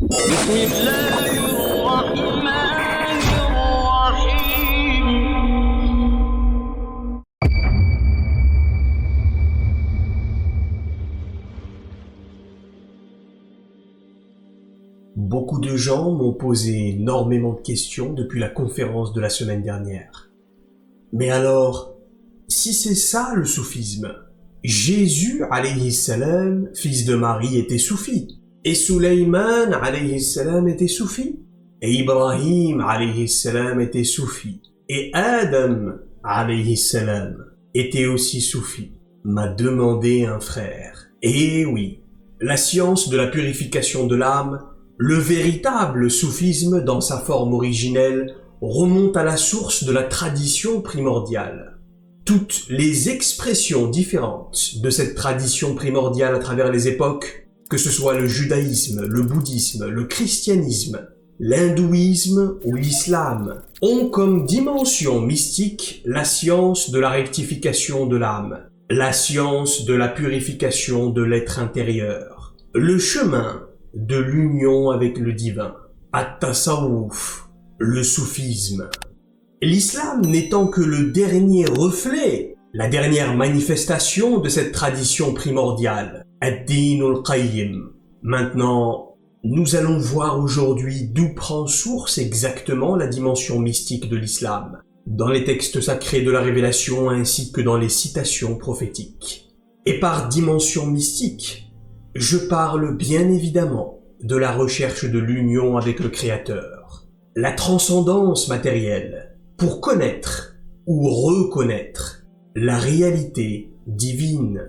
بسم الله الرحمن الرحيم. Beaucoup de gens m'ont posé énormément de questions depuis la conférence de la semaine dernière. Mais alors, si c'est ça le soufisme, Jésus alayhi salam, fils de Marie, était soufi, et Suleyman alayhi salam était soufi, et Ibrahim alayhi salam était soufi, et Adam alayhi salam était aussi soufi, m'a demandé un frère. Et oui, la science de la purification de l'âme, le véritable soufisme dans sa forme originelle, remonte à la source de la tradition primordiale. Toutes les expressions différentes de cette tradition primordiale à travers les époques, que ce soit le judaïsme, le bouddhisme, le christianisme, l'hindouisme ou l'islam, ont comme dimension mystique la science de la rectification de l'âme, la science de la purification de l'être intérieur, le chemin de l'union avec le divin, at-tasawwuf, le soufisme. L'islam n'étant que le dernier reflet, la dernière manifestation de cette tradition primordiale, ad-din al-qayyim. Maintenant, nous allons voir aujourd'hui d'où prend source exactement la dimension mystique de l'islam, dans les textes sacrés de la révélation ainsi que dans les citations prophétiques. Et par dimension mystique, je parle bien évidemment de la recherche de l'union avec le Créateur, la transcendance matérielle, pour connaître ou reconnaître la réalité divine.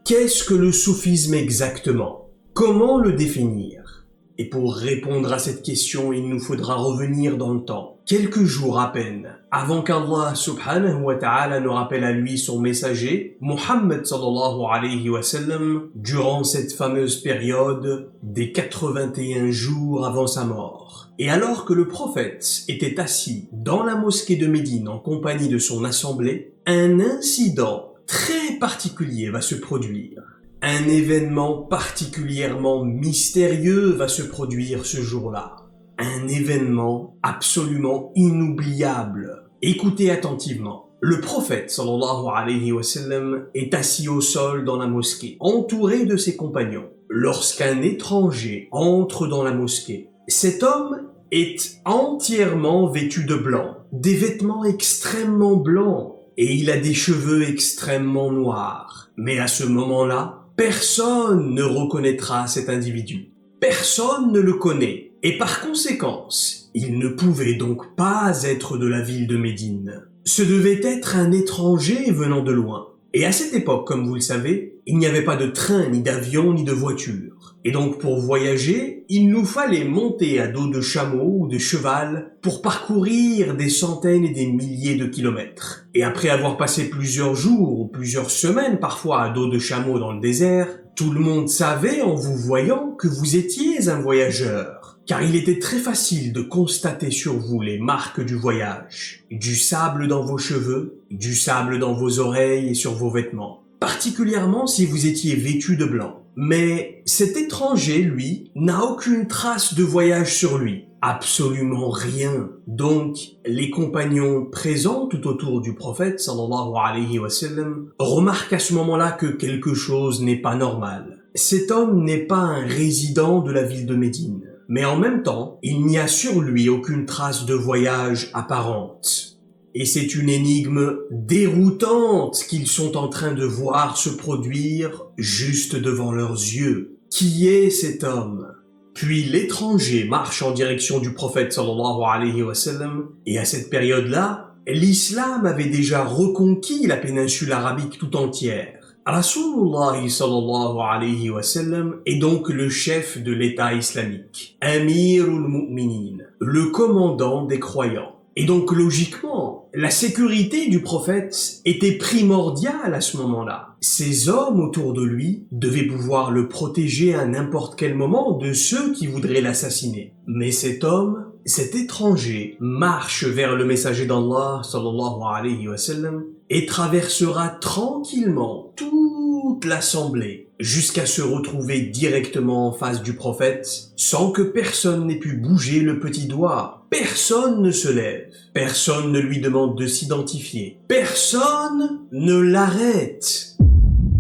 Qu'est-ce que le soufisme exactement? Comment le définir? Et pour répondre à cette question, il nous faudra revenir dans le temps, quelques jours à peine, avant qu'Allah subhanahu wa ta'ala ne rappelle à lui son messager, Muhammad sallallahu alayhi wa sallam, durant cette fameuse période des 81 jours avant sa mort. Et alors que le prophète était assis dans la mosquée de Médine en compagnie de son assemblée, un incident très particulier va se produire. Un événement particulièrement mystérieux va se produire ce jour-là. Un événement absolument inoubliable. Écoutez attentivement. Le prophète sallallahu alayhi wa sallam est assis au sol dans la mosquée, entouré de ses compagnons, lorsqu'un étranger entre dans la mosquée. Cet homme est entièrement vêtu de blanc, des vêtements extrêmement blancs, et il a des cheveux extrêmement noirs. Mais à ce moment-là, personne ne reconnaîtra cet individu. Personne ne le connaît. Et par conséquence, il ne pouvait donc pas être de la ville de Médine. Ce devait être un étranger venant de loin. Et à cette époque, comme vous le savez, il n'y avait pas de train, ni d'avion, ni de voiture. Et donc pour voyager, il nous fallait monter à dos de chameau ou de cheval pour parcourir des centaines et des milliers de kilomètres. Et après avoir passé plusieurs jours ou plusieurs semaines parfois à dos de chameau dans le désert, tout le monde savait en vous voyant que vous étiez un voyageur. Car il était très facile de constater sur vous les marques du voyage. Du sable dans vos cheveux, du sable dans vos oreilles et sur vos vêtements. Particulièrement si vous étiez vêtu de blanc. Mais cet étranger, lui, n'a aucune trace de voyage sur lui. Absolument rien. Donc, les compagnons présents tout autour du prophète, sallallahu alayhi wa sallam, remarquent à ce moment-là que quelque chose n'est pas normal. Cet homme n'est pas un résident de la ville de Médine. Mais en même temps, il n'y a sur lui aucune trace de voyage apparente. Et c'est une énigme déroutante qu'ils sont en train de voir se produire juste devant leurs yeux. Qui est cet homme? Puis l'étranger marche en direction du prophète sallallahu alayhi wa sallam, et à cette période-là, l'islam avait déjà reconquis la péninsule arabique tout entière. Rasulullah sallallahu alayhi wa sallam est donc le chef de l'État islamique, Amirul Mu'minin, le commandant des croyants. Et donc logiquement, la sécurité du prophète était primordiale à ce moment-là. Ces hommes autour de lui devaient pouvoir le protéger à n'importe quel moment de ceux qui voudraient l'assassiner. Mais cet homme, cet étranger, marche vers le messager d'Allah sallallahu alayhi wa sallam et traversera tranquillement tout toute l'assemblée, jusqu'à se retrouver directement en face du prophète, sans que personne n'ait pu bouger le petit doigt. Personne ne se lève, personne ne lui demande de s'identifier, personne ne l'arrête.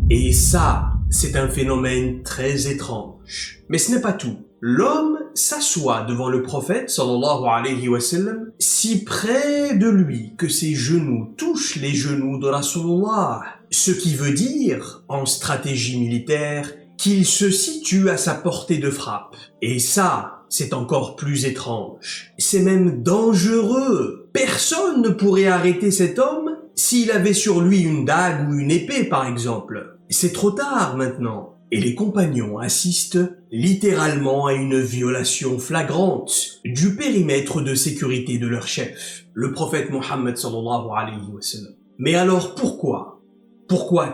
Et ça, c'est un phénomène très étrange. Mais ce n'est pas tout. L'homme s'assoit devant le prophète, sallallahu alayhi wa sallam, si près de lui que ses genoux touchent les genoux de Rasulullah. Ce qui veut dire, en stratégie militaire, qu'il se situe à sa portée de frappe. Et ça, c'est encore plus étrange. C'est même dangereux. Personne ne pourrait arrêter cet homme s'il avait sur lui une dague ou une épée, par exemple. C'est trop tard maintenant. Et les compagnons assistent littéralement à une violation flagrante du périmètre de sécurité de leur chef, le prophète Mohammed sallallahu alayhi wa sallam. Mais alors pourquoi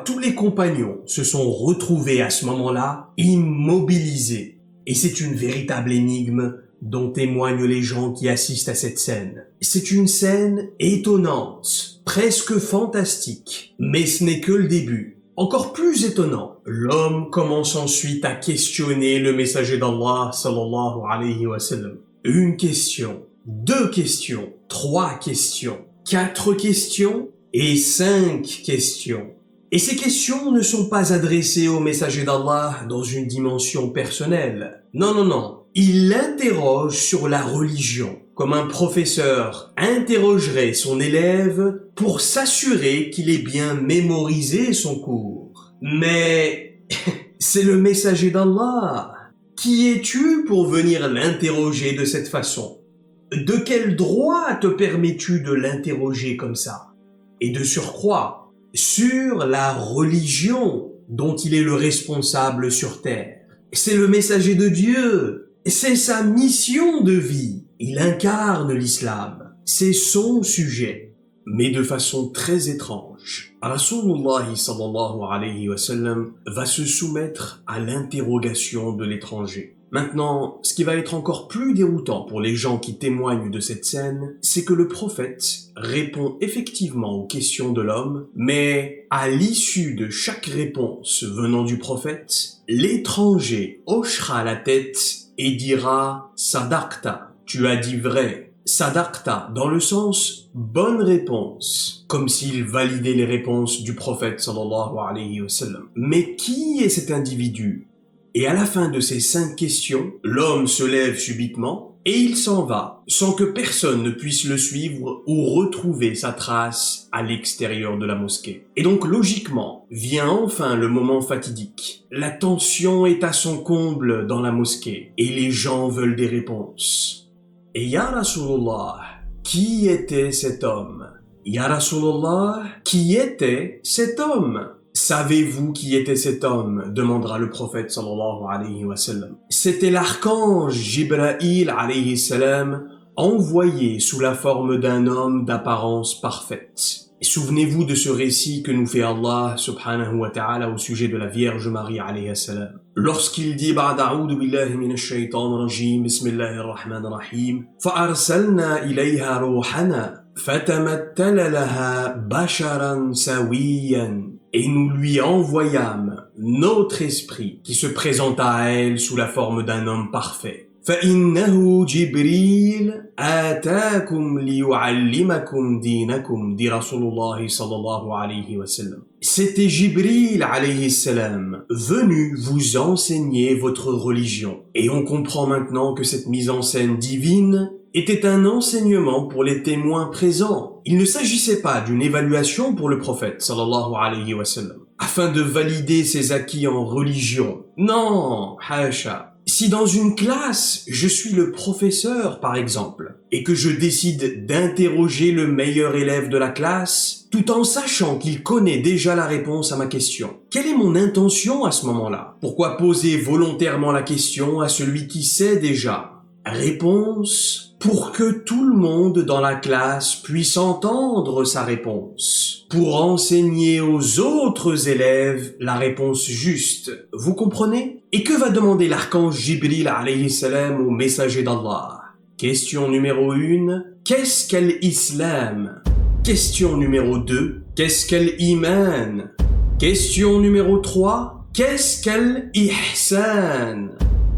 tous les compagnons se sont retrouvés à ce moment-là immobilisés? Et c'est une véritable énigme dont témoignent les gens qui assistent à cette scène. C'est une scène étonnante, presque fantastique, mais ce n'est que le début. Encore plus étonnant, l'homme commence ensuite à questionner le messager d'Allah sallallahu alayhi wa sallam. Une question, 2 questions, 3 questions, 4 questions et 5 questions. Et ces questions ne sont pas adressées au messager d'Allah dans une dimension personnelle. Non. Il l'interroge sur la religion, comme un professeur interrogerait son élève pour s'assurer qu'il ait bien mémorisé son cours. Mais c'est le messager d'Allah. Qui es-tu pour venir l'interroger de cette façon? De quel droit te permets-tu de l'interroger comme ça? Et de surcroît, sur la religion dont il est le responsable sur terre. C'est le messager de Dieu. C'est sa mission de vie. Il incarne l'islam. C'est son sujet. Mais de façon très étrange, Rasulullah sallallahu alayhi wa sallam va se soumettre à l'interrogation de l'étranger. Maintenant, ce qui va être encore plus déroutant pour les gens qui témoignent de cette scène, c'est que le prophète répond effectivement aux questions de l'homme, mais à l'issue de chaque réponse venant du prophète, l'étranger hochera la tête et dira « Sadaqta », tu as dit vrai. Sadaqta, dans le sens « bonne réponse », comme s'il validait les réponses du prophète sallallahu alayhi wa sallam. Mais qui est cet individu? Et à la fin de ces 5 questions, l'homme se lève subitement et il s'en va, sans que personne ne puisse le suivre ou retrouver sa trace à l'extérieur de la mosquée. Et donc logiquement, vient enfin le moment fatidique. La tension est à son comble dans la mosquée et les gens veulent des réponses. Et ya Rasulullah, qui était cet homme? Ya Rasulullah, qui était cet homme? Savez-vous qui était cet homme? Demandera le prophète sallallahu alayhi wa sallam. C'était l'archange Jibril alayhi salam, envoyé sous la forme d'un homme d'apparence parfaite. Souvenez-vous de ce récit que nous fait Allah subhanahu wa ta'ala au sujet de la Vierge Marie alayhi salam. Lorsqu'il dit ba'd a'udhu billahi minash shaytanir rajim, bismillahir rahmanir rahim, fa arsalna ilayha ruhana fatamattala laha basharan sawiyan. Et nous lui envoyâmes notre esprit qui se présenta à elle sous la forme d'un homme parfait. فَإِنَّهُ جِبْرِيلٌ آتَاكُمْ لِيُعَلِّمَكُمْ دِينَكُمْ dit Rasulullah sallallahu alayhi wa sallam. C'était Jibril alayhi salam, venu vous enseigner votre religion. Et on comprend maintenant que cette mise en scène divine était un enseignement pour les témoins présents. Il ne s'agissait pas d'une évaluation pour le prophète sallallahu alayhi wa sallam, afin de valider ses acquis en religion. Non, haasha. Si dans une classe, je suis le professeur par exemple, et que je décide d'interroger le meilleur élève de la classe, tout en sachant qu'il connaît déjà la réponse à ma question, quelle est mon intention à ce moment-là? Pourquoi poser volontairement la question à celui qui sait déjà? Réponse: pour que tout le monde dans la classe puisse entendre sa réponse, pour enseigner aux autres élèves la réponse juste. Vous comprenez? Et que va demander l'archange Jibril alayhi salam au messager d'Allah? Question numéro 1, qu'est-ce qu'est l'islam? Question numéro 2, qu'est-ce qu'est l'iman? Question numéro 3. Qu'est-ce qu'el ihsan?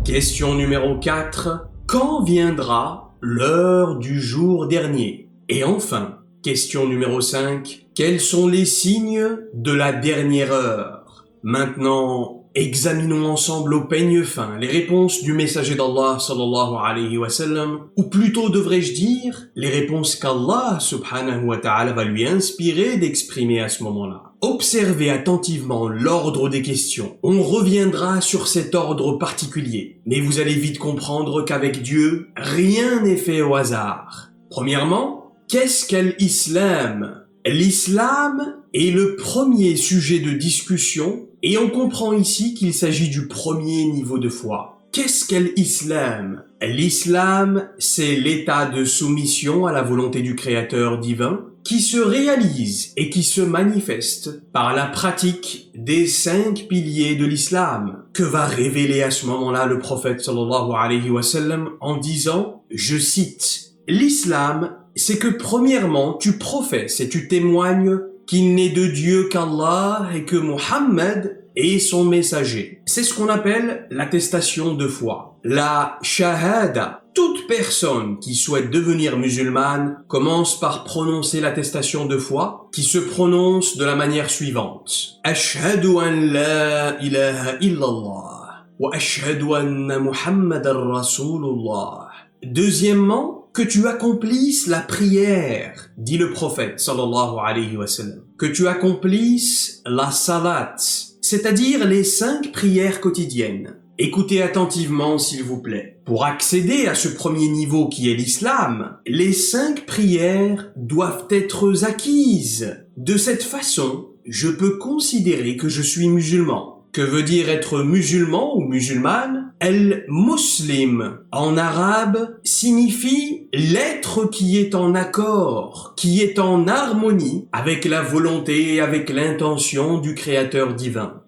Question numéro 4. Quand viendra l'heure du jour dernier? Et enfin, question numéro 5. Quels sont les signes de la dernière heure? Maintenant, examinons ensemble au peigne fin les réponses du messager d'Allah sallallahu alayhi wa sallam, ou plutôt devrais-je dire, les réponses qu'Allah subhanahu wa ta'ala va lui inspirer d'exprimer à ce moment-là. Observez attentivement l'ordre des questions. On reviendra sur cet ordre particulier, mais vous allez vite comprendre qu'avec Dieu, rien n'est fait au hasard. Premièrement, qu'est-ce qu'est l'islam? L'islam est le premier sujet de discussion et on comprend ici qu'il s'agit du premier niveau de foi. Qu'est-ce qu'est l'islam? L'islam, c'est l'état de soumission à la volonté du Créateur divin qui se réalise et qui se manifeste par la pratique des 5 piliers de l'islam que va révéler à ce moment-là le prophète sallallahu alayhi wa sallam en disant, je cite, « L'islam, c'est que premièrement, tu professes et tu témoignes qu'il n'est de Dieu qu'Allah et que Muhammad est son messager. » C'est ce qu'on appelle l'attestation de foi, la shahada. Toute personne qui souhaite devenir musulmane commence par prononcer l'attestation de foi qui se prononce de la manière suivante. Ashhadu an la ilaha illallah wa ashhadu anna Muhammadar Rasulullah. Deuxièmement, que tu accomplisses la prière, dit le prophète sallallahu alayhi wa sallam. Que tu accomplisses la salat, c'est-à-dire les 5 prières quotidiennes. Écoutez attentivement s'il vous plaît. Pour accéder à ce premier niveau qui est l'islam, les 5 prières doivent être acquises. De cette façon, je peux considérer que je suis musulman. Que veut dire être musulman ou musulmane? El-Muslim, en arabe, signifie l'être qui est en accord, qui est en harmonie avec la volonté et avec l'intention du Créateur divin.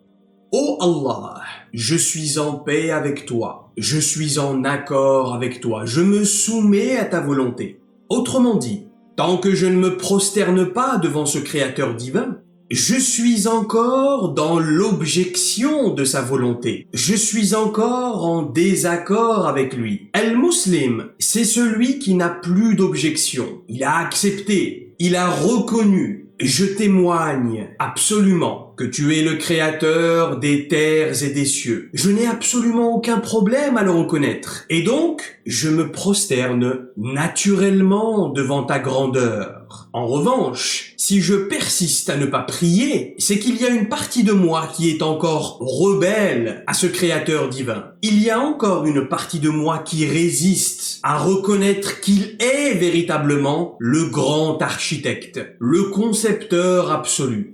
Ô Allah, je suis en paix avec toi, je suis en accord avec toi, je me soumets à ta volonté. Autrement dit, tant que je ne me prosterne pas devant ce Créateur divin, je suis encore dans l'objection de sa volonté. Je suis encore en désaccord avec lui. El-Muslim, c'est celui qui n'a plus d'objection. Il a accepté, il a reconnu. Je témoigne absolument que tu es le créateur des terres et des cieux. Je n'ai absolument aucun problème à le reconnaître. Et donc, je me prosterne naturellement devant ta grandeur. En revanche, si je persiste à ne pas prier, c'est qu'il y a une partie de moi qui est encore rebelle à ce créateur divin. Il y a encore une partie de moi qui résiste à reconnaître qu'il est véritablement le grand architecte, le concepteur absolu.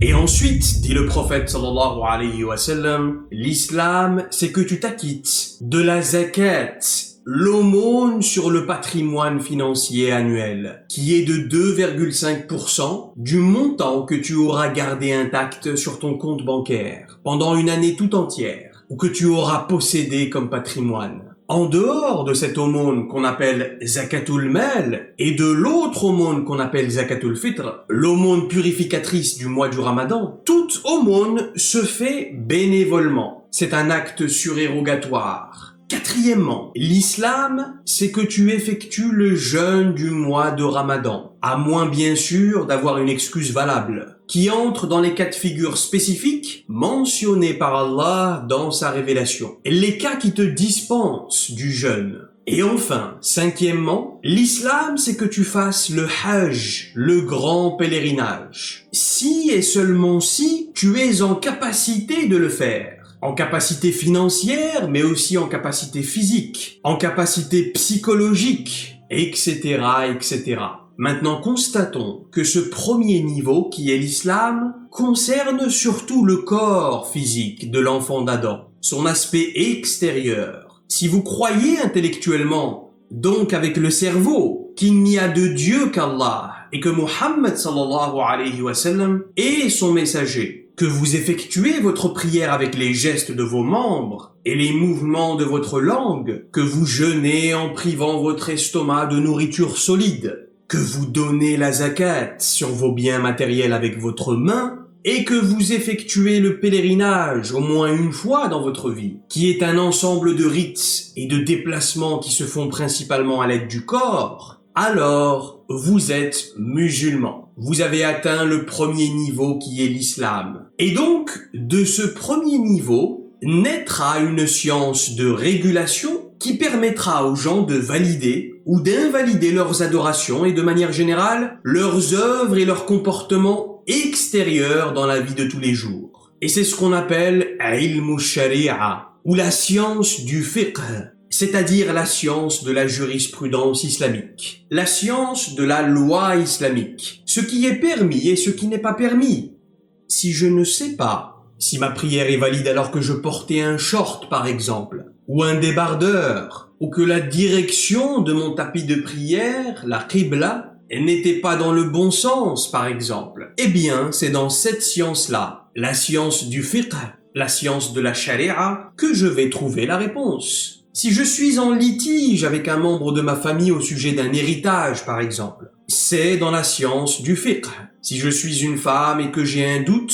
Et ensuite, dit le prophète sallallahu alayhi wa sallam, l'islam, c'est que tu t'acquittes de la zakat, l'aumône sur le patrimoine financier annuel, qui est de 2,5% du montant que tu auras gardé intact sur ton compte bancaire pendant une année tout entière, ou que tu auras possédé comme patrimoine. En dehors de cette aumône qu'on appelle zakatul mal et de l'autre aumône qu'on appelle zakatul fitr, l'aumône purificatrice du mois du Ramadan, toute aumône se fait bénévolement. C'est un acte surérogatoire. Quatrièmement, l'islam, c'est que tu effectues le jeûne du mois de Ramadan, à moins bien sûr d'avoir une excuse valable, qui entre dans les cas de figure spécifiques mentionnés par Allah dans sa révélation. Les cas qui te dispensent du jeûne. Et enfin, cinquièmement, l'islam, c'est que tu fasses le hajj, le grand pèlerinage. Si et seulement si tu es en capacité de le faire. En capacité financière, mais aussi en capacité physique, en capacité psychologique, etc., etc. Maintenant, constatons que ce premier niveau, qui est l'islam, concerne surtout le corps physique de l'enfant d'Adam, son aspect extérieur. Si vous croyez intellectuellement, donc avec le cerveau, qu'il n'y a de Dieu qu'Allah, et que Muhammad sallallahu alayhi wa sallam est son messager, que vous effectuez votre prière avec les gestes de vos membres et les mouvements de votre langue, que vous jeûnez en privant votre estomac de nourriture solide, que vous donnez la zakat sur vos biens matériels avec votre main, et que vous effectuez le pèlerinage au moins une fois dans votre vie, qui est un ensemble de rites et de déplacements qui se font principalement à l'aide du corps, alors vous êtes musulman. Vous avez atteint le premier niveau qui est l'islam. Et donc, de ce premier niveau, naîtra une science de régulation qui permettra aux gens de valider ou d'invalider leurs adorations et de manière générale, leurs œuvres et leurs comportements extérieurs dans la vie de tous les jours. Et c'est ce qu'on appelle ilm sharia ou la science du fiqh, c'est-à-dire la science de la jurisprudence islamique, la science de la loi islamique, ce qui est permis et ce qui n'est pas permis. Si je ne sais pas si ma prière est valide alors que je portais un short par exemple, ou un débardeur, ou que la direction de mon tapis de prière, la qibla, n'était pas dans le bon sens par exemple, eh bien c'est dans cette science-là, la science du fiqh, la science de la charia, que je vais trouver la réponse. Si je suis en litige avec un membre de ma famille au sujet d'un héritage, par exemple, c'est dans la science du fiqh. Si je suis une femme et que j'ai un doute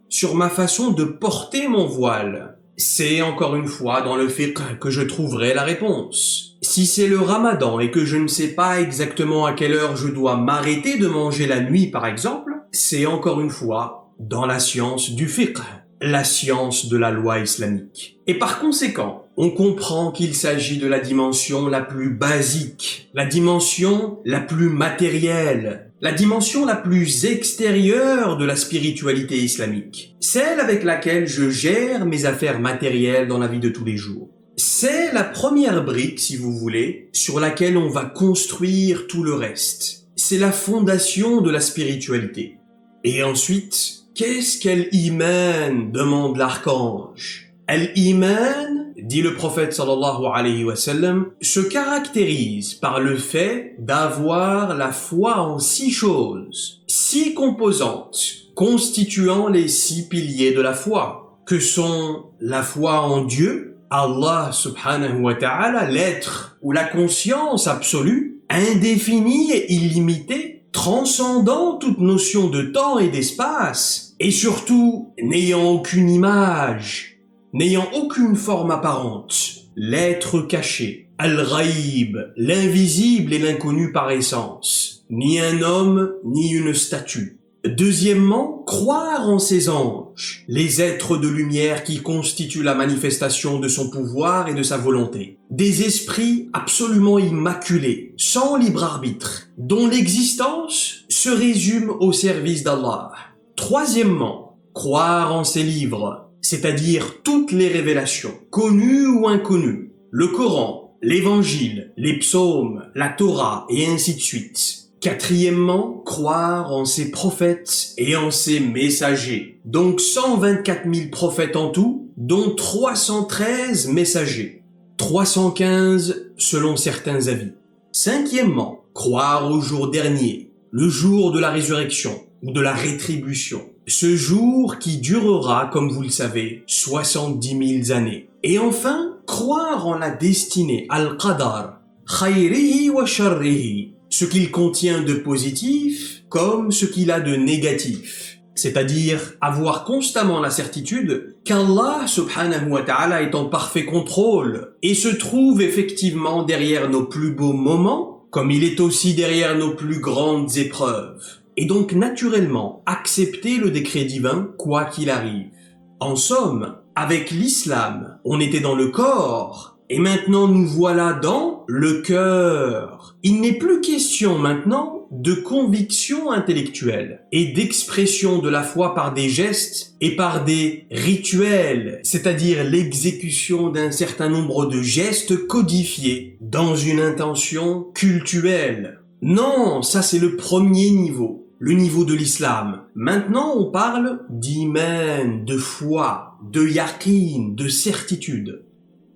sur ma façon de porter mon voile, c'est encore une fois dans le fiqh que je trouverai la réponse. Si c'est le ramadan et que je ne sais pas exactement à quelle heure je dois m'arrêter de manger la nuit, par exemple, c'est encore une fois dans la science du fiqh, la science de la loi islamique. Et par conséquent, on comprend qu'il s'agit de la dimension la plus basique, la dimension la plus matérielle, la dimension la plus extérieure de la spiritualité islamique, celle avec laquelle je gère mes affaires matérielles dans la vie de tous les jours. C'est la première brique, si vous voulez, sur laquelle on va construire tout le reste. C'est la fondation de la spiritualité. Et ensuite, qu'est-ce qu'elle iman demande l'archange. Al-Iman, dit le prophète sallallahu alayhi wa sallam, se caractérise par le fait d'avoir la foi en 6 choses, 6 composantes, constituant les 6 piliers de la foi, que sont la foi en Dieu, Allah subhanahu wa ta'ala, l'être ou la conscience absolue, indéfinie et illimitée, transcendant toute notion de temps et d'espace, et surtout n'ayant aucune image, n'ayant aucune forme apparente, l'être caché, al-ghaib, l'invisible et l'inconnu par essence, ni un homme, ni une statue. Deuxièmement, croire en ses anges, les êtres de lumière qui constituent la manifestation de son pouvoir et de sa volonté. Des esprits absolument immaculés, sans libre arbitre, dont l'existence se résume au service d'Allah. Troisièmement, croire en ses livres, c'est-à-dire toutes les révélations, connues ou inconnues, le Coran, l'Évangile, les psaumes, la Torah et ainsi de suite. Quatrièmement, croire en ses prophètes et en ses messagers, donc 124 000 prophètes en tout, dont 313 messagers, 315 selon certains avis. Cinquièmement, croire au jour dernier, le jour de la résurrection ou de la rétribution. Ce jour qui durera, comme vous le savez, 70 000 années. Et enfin, croire en la destinée, al-qadar, khayrihi wa sharrihi, ce qu'il contient de positif comme ce qu'il a de négatif. C'est-à-dire avoir constamment la certitude qu'Allah subhanahu wa ta'ala est en parfait contrôle et se trouve effectivement derrière nos plus beaux moments, comme il est aussi derrière nos plus grandes épreuves. Et donc naturellement accepter le décret divin quoi qu'il arrive. En somme, avec l'islam, on était dans le corps, et maintenant nous voilà dans le cœur. Il n'est plus question maintenant de conviction intellectuelle et d'expression de la foi par des gestes et par des rituels, c'est-à-dire l'exécution d'un certain nombre de gestes codifiés dans une intention cultuelle. Non, ça c'est le premier niveau. Le niveau de l'islam. Maintenant, on parle d'iman, de foi, de yaqin, de certitude.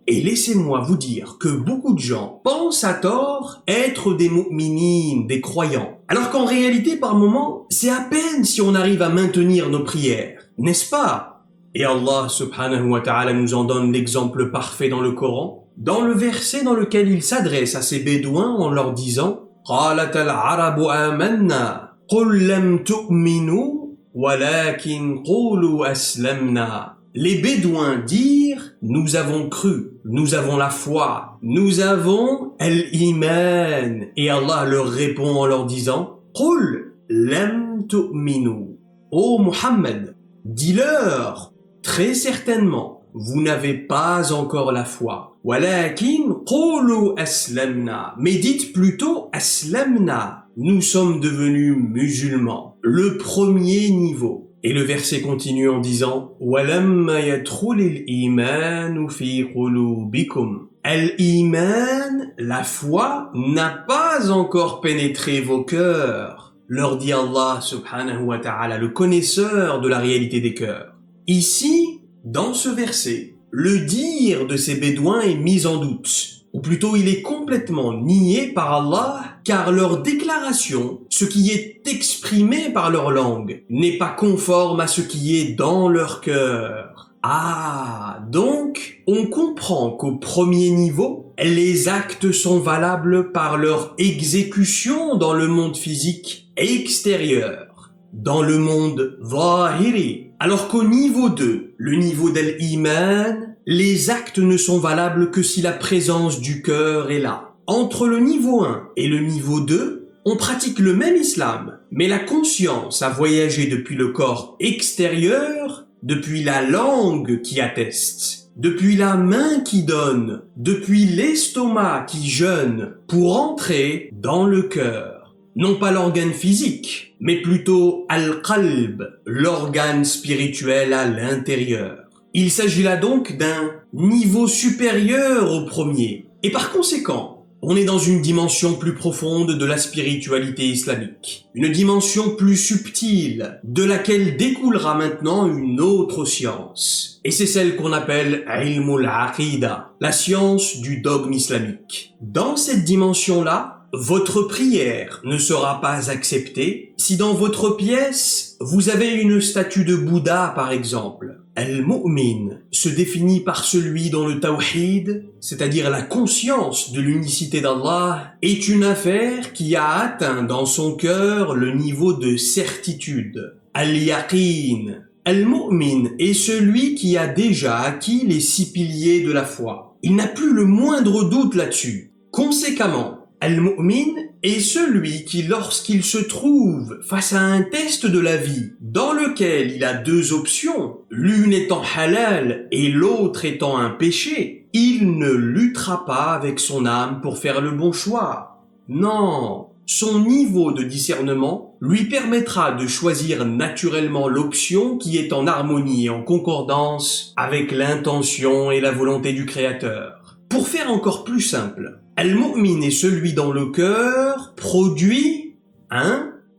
Et laissez-moi vous dire que beaucoup de gens pensent à tort être des mu'minines, des croyants. Alors qu'en réalité, par moments, c'est à peine si on arrive à maintenir nos prières. N'est-ce pas? Et Allah subhanahu wa ta'ala nous en donne l'exemple parfait dans le Coran, dans le verset dans lequel il s'adresse à ces bédouins en leur disant « قَالَتَ الْعَرَبُ آمَنَّا قُلْ لَمْ تُؤْمِنُوا walakin qulu aslamna. Les Bédouins dirent, nous avons cru, nous avons la foi, nous avons al-iman. Et Allah leur répond en leur disant, qul lam tu'minu. Ô Muhammad, dis-leur, très certainement, vous n'avez pas encore la foi. Walakin qulu aslamna. Mais dites plutôt aslamna. Nous sommes devenus musulmans. Le premier niveau. Et le verset continue en disant وَلَمَّا يَدْخُلِ الْإِيمَانُ فِي قُلُوبِكُمْ. Al-Iman, la foi, n'a pas encore pénétré vos cœurs, leur dit Allah subhanahu wa ta'ala, le connaisseur de la réalité des cœurs. Ici, dans ce verset, le dire de ces Bédouins est mis en doute. Ou plutôt il est complètement nié par Allah, car leur déclaration, ce qui est exprimé par leur langue, n'est pas conforme à ce qui est dans leur cœur. Ah, donc, on comprend qu'au premier niveau, les actes sont valables par leur exécution dans le monde physique extérieur, dans le monde zahiri, alors qu'au niveau 2, le niveau d'al-iman, les actes ne sont valables que si la présence du cœur est là. Entre le niveau 1 et le niveau 2, on pratique le même islam, mais la conscience a voyagé depuis le corps extérieur, depuis la langue qui atteste, depuis la main qui donne, depuis l'estomac qui jeûne, pour entrer dans le cœur. Non pas l'organe physique, mais plutôt al-qalb, l'organe spirituel à l'intérieur. Il s'agit là donc d'un niveau supérieur au premier. Et par conséquent, on est dans une dimension plus profonde de la spiritualité islamique. Une dimension plus subtile, de laquelle découlera maintenant une autre science. Et c'est celle qu'on appelle ilmul aqida, la science du dogme islamique. Dans cette dimension-là, votre prière ne sera pas acceptée si dans votre pièce, vous avez une statue de Bouddha par exemple. Al-Mu'min se définit par celui dont le tawhid, c'est-à-dire la conscience de l'unicité d'Allah, est une affaire qui a atteint dans son cœur le niveau de certitude. Al-Yaqin. Al-Mu'min est celui qui a déjà acquis les 6 piliers de la foi. Il n'a plus le moindre doute là-dessus. Conséquemment, Al-Mu'min est celui qui, lorsqu'il se trouve face à un test de la vie, dans lequel il a 2 options, l'une étant halal et l'autre étant un péché, il ne luttera pas avec son âme pour faire le bon choix. Non, son niveau de discernement lui permettra de choisir naturellement l'option qui est en harmonie et en concordance avec l'intention et la volonté du Créateur. Pour faire encore plus simple, Al-Mu'min est celui dont le cœur produit,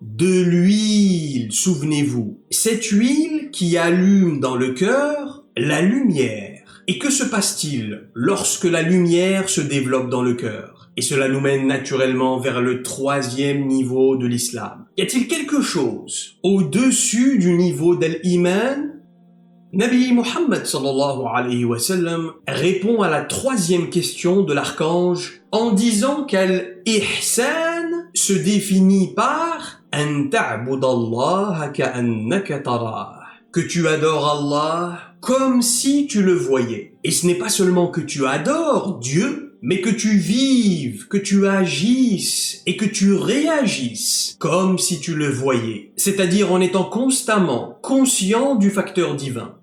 de l'huile, souvenez-vous. Cette huile qui allume dans le cœur la lumière. Et que se passe-t-il lorsque la lumière se développe dans le cœur? Et cela nous mène naturellement vers le 3e niveau de l'islam. Y a-t-il quelque chose au-dessus du niveau d'al-iman? Nabi Muhammad sallallahu alayhi wa sallam répond à la 3e question de l'archange en disant qu'al-ihsan se définit par an ta'budallaha ka'annaka tarah, que tu adores Allah comme si tu le voyais. Et ce n'est pas seulement que tu adores Dieu, mais que tu vives, que tu agisses et que tu réagisses comme si tu le voyais, c'est-à-dire en étant constamment conscient du facteur divin.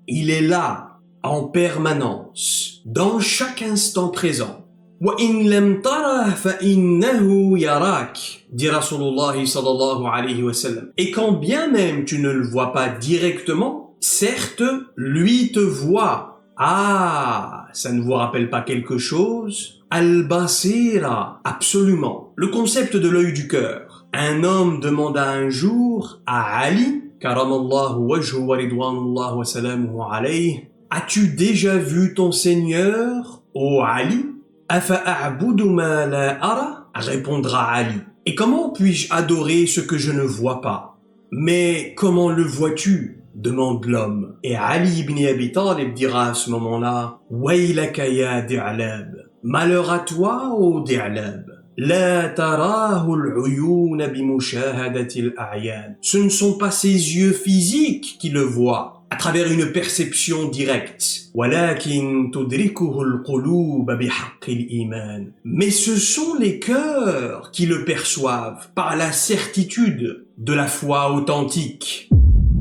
Il est là, en permanence, dans chaque instant présent. وَإِن لَمْ تَرَهْ فَإِنَّهُ يَرَاكَ, dit Rasulullah sallallahu alayhi wa sallam. Et quand bien même tu ne le vois pas directement, certes, lui te voit. Ah, ça ne vous rappelle pas quelque chose? Al-Basira, absolument. Le concept de l'œil du cœur. Un homme demanda un jour à Ali, karamallahu wajhu wa ridwanullah wa salamuhu alayhi, as-tu déjà vu ton Seigneur, ô Ali? Afa a'budu ma la ara? Répondra Ali. Et comment puis-je adorer ce que je ne vois pas? Mais comment le vois-tu? Demande l'homme. Et Ali ibn Abi Talib dira à ce moment-là, Waylaka ya Di'lab. Malheur à toi, ô Di'lab. لا تراه العيون بمشاهدة الأعيان. Ce ne sont pas ses yeux physiques qui le voient à travers une perception directe. ولكن تدركه القلوب بحق الإيمان. Mais ce sont les cœurs qui le perçoivent par la certitude de la foi authentique.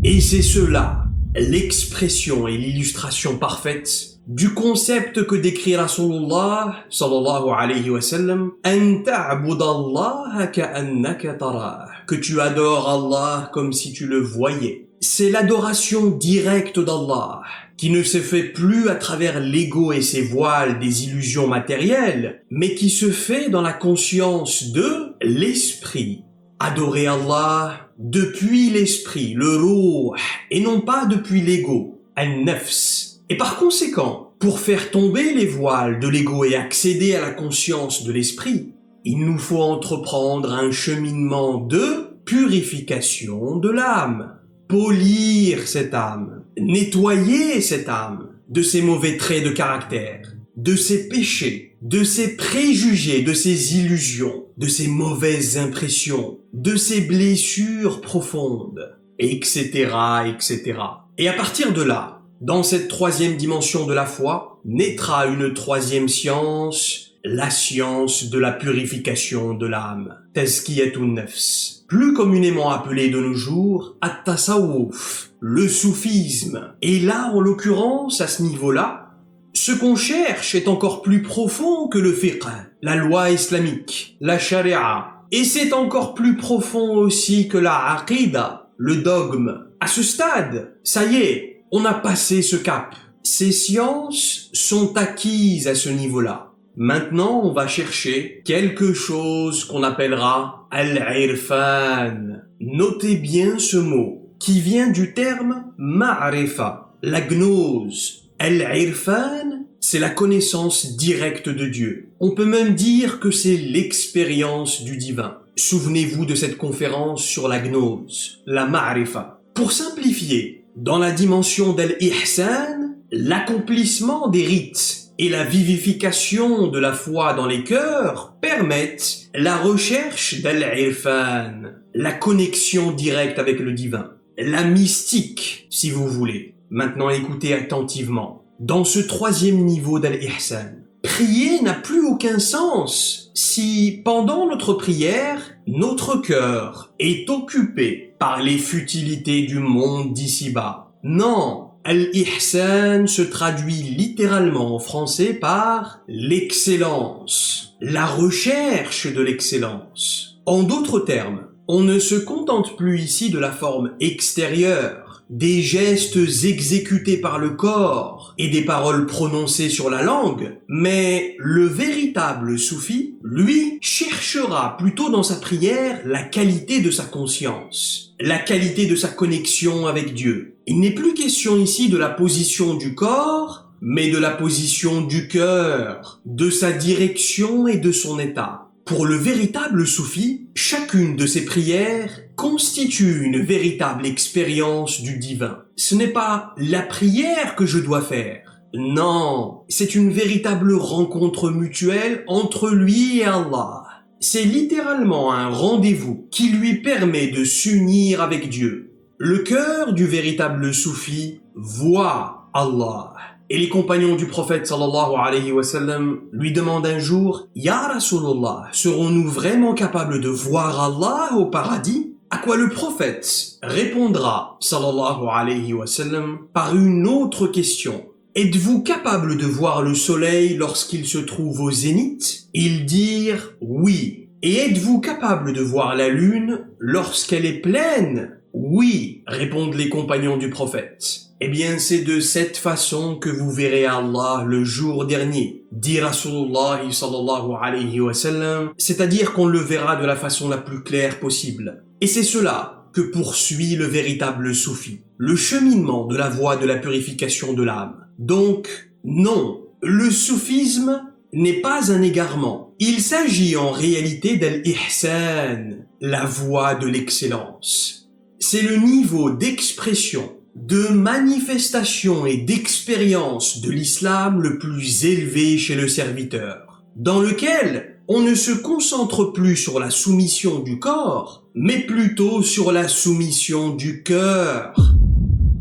Et c'est cela, l'expression et l'illustration parfaite du concept que décrit Rasulullah sallallahu alayhi wa sallam, an ta'budallaha ka'annaka tarah, que tu adores Allah comme si tu le voyais. C'est l'adoration directe d'Allah qui ne se fait plus à travers l'ego et ses voiles des illusions matérielles, mais qui se fait dans la conscience de l'esprit. Adorer Allah depuis l'esprit, le ruh, et non pas depuis l'ego, al-nafs. Et par conséquent, pour faire tomber les voiles de l'ego et accéder à la conscience de l'esprit, il nous faut entreprendre un cheminement de purification de l'âme, polir cette âme, nettoyer cette âme de ses mauvais traits de caractère, de ses péchés, de ses préjugés, de ses illusions, de ses mauvaises impressions, de ses blessures profondes, etc., etc. Et à partir de là, dans cette troisième dimension de la foi, naîtra une troisième science, la science de la purification de l'âme, tazkiyatun nafs, plus communément appelée de nos jours at-tasawwuf, le soufisme. Et là, en l'occurrence, à ce niveau-là, ce qu'on cherche est encore plus profond que le fiqh, la loi islamique, la sharia, et c'est encore plus profond aussi que la aqida, le dogme. À ce stade, ça y est, on a passé ce cap. Ces sciences sont acquises à ce niveau-là. Maintenant, on va chercher quelque chose qu'on appellera al-irfan. Notez bien ce mot, qui vient du terme ma'rifa, la gnose. Al-irfan, c'est la connaissance directe de Dieu. On peut même dire que c'est l'expérience du divin. Souvenez-vous de cette conférence sur la gnose, la ma'rifa. Pour simplifier, dans la dimension d'al-ihsan, l'accomplissement des rites et la vivification de la foi dans les cœurs permettent la recherche d'al-irfan, la connexion directe avec le divin, la mystique, si vous voulez. Maintenant, écoutez attentivement. Dans ce troisième niveau d'al-ihsan, prier n'a plus aucun sens si, pendant notre prière, notre cœur est occupé par les futilités du monde d'ici-bas. Non, al-ihsan se traduit littéralement en français par l'excellence, la recherche de l'excellence. En d'autres termes, on ne se contente plus ici de la forme extérieure, des gestes exécutés par le corps et des paroles prononcées sur la langue, mais le véritable soufi, lui, cherchera plutôt dans sa prière la qualité de sa conscience, la qualité de sa connexion avec Dieu. Il n'est plus question ici de la position du corps, mais de la position du cœur, de sa direction et de son état. Pour le véritable soufi, chacune de ces prières constitue une véritable expérience du divin. Ce n'est pas la prière que je dois faire. Non, c'est une véritable rencontre mutuelle entre lui et Allah. C'est littéralement un rendez-vous qui lui permet de s'unir avec Dieu. Le cœur du véritable soufi voit Allah. Et les compagnons du prophète sallallahu alayhi wa sallam lui demandent un jour « Ya Rasulullah, serons-nous vraiment capables de voir Allah au paradis ?» À quoi le prophète répondra sallallahu alayhi wa sallam par une autre question. « Êtes-vous capable de voir le soleil lorsqu'il se trouve au zénith ?» Ils dirent « Oui. » « Et êtes-vous capable de voir la lune lorsqu'elle est pleine ?» « Oui. » répondent les compagnons du prophète. Eh bien, c'est de cette façon que vous verrez Allah le jour dernier, dit Rasulullah sallallahu alayhi wa sallam, c'est-à-dire qu'on le verra de la façon la plus claire possible. Et c'est cela que poursuit le véritable soufi, le cheminement de la voie de la purification de l'âme. Donc, non, le soufisme n'est pas un égarement. Il s'agit en réalité d'al-ihsan, la voie de l'excellence. C'est le niveau d'expression, de manifestation et d'expérience de l'islam le plus élevé chez le serviteur, dans lequel on ne se concentre plus sur la soumission du corps, mais plutôt sur la soumission du cœur.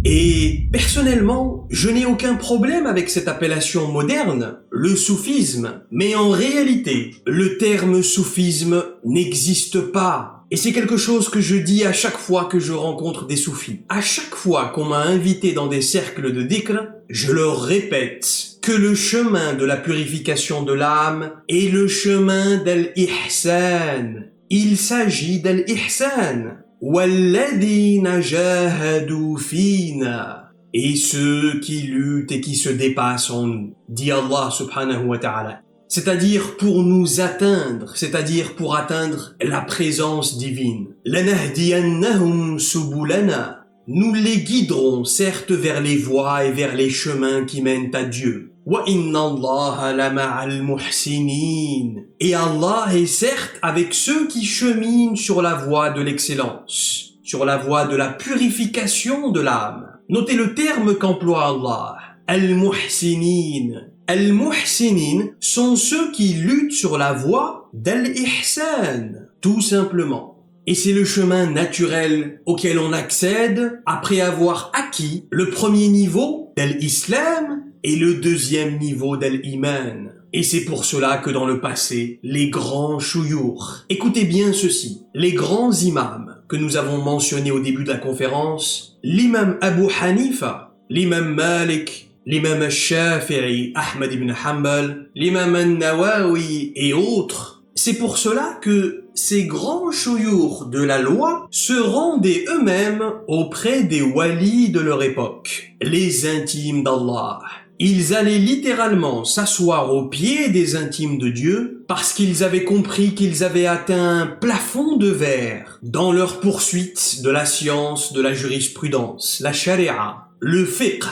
Et personnellement, je n'ai aucun problème avec cette appellation moderne, le soufisme, mais en réalité, le terme soufisme n'existe pas. Et c'est quelque chose que je dis à chaque fois que je rencontre des soufis. À chaque fois qu'on m'a invité dans des cercles de dhikr, je leur répète que le chemin de la purification de l'âme est le chemin d'al-ihsan. Il s'agit d'al-ihsan. وَالَّذِينَ جَاهَدُوا فِينَا. Et ceux qui luttent et qui se dépassent en nous, dit Allah subhanahu wa ta'ala. C'est-à-dire pour nous atteindre, c'est-à-dire pour atteindre la présence divine. لَنَهْدِيَنَّهُمْ سُبُلَنَا. Nous les guiderons certes vers les voies et vers les chemins qui mènent à Dieu. وَإِنَّ اللَّهَ لَمَعَ الْمُحْسِنِينَ. Et Allah est certes avec ceux qui cheminent sur la voie de l'excellence, sur la voie de la purification de l'âme. Notez le terme qu'emploie Allah. Al-Muhsinin. Al-Muhsinin sont ceux qui luttent sur la voie d'Al-Ihsan, tout simplement. Et c'est le chemin naturel auquel on accède après avoir acquis le premier niveau d'Al-Islam et le deuxième niveau d'Al-Iman. Et c'est pour cela que dans le passé, les grands chouyours, écoutez bien ceci, les grands imams que nous avons mentionnés au début de la conférence, l'imam Abu Hanifa, l'imam Malik, l'imam Shafi'i, Ahmad ibn Hanbal, l'imam An-Nawawi et autres, c'est pour cela que ces grands chouyours de la loi se rendaient eux-mêmes auprès des walis de leur époque, les intimes d'Allah. Ils allaient littéralement s'asseoir aux pieds des intimes de Dieu parce qu'ils avaient compris qu'ils avaient atteint un plafond de verre dans leur poursuite de la science de la jurisprudence, la sharia, le fiqh,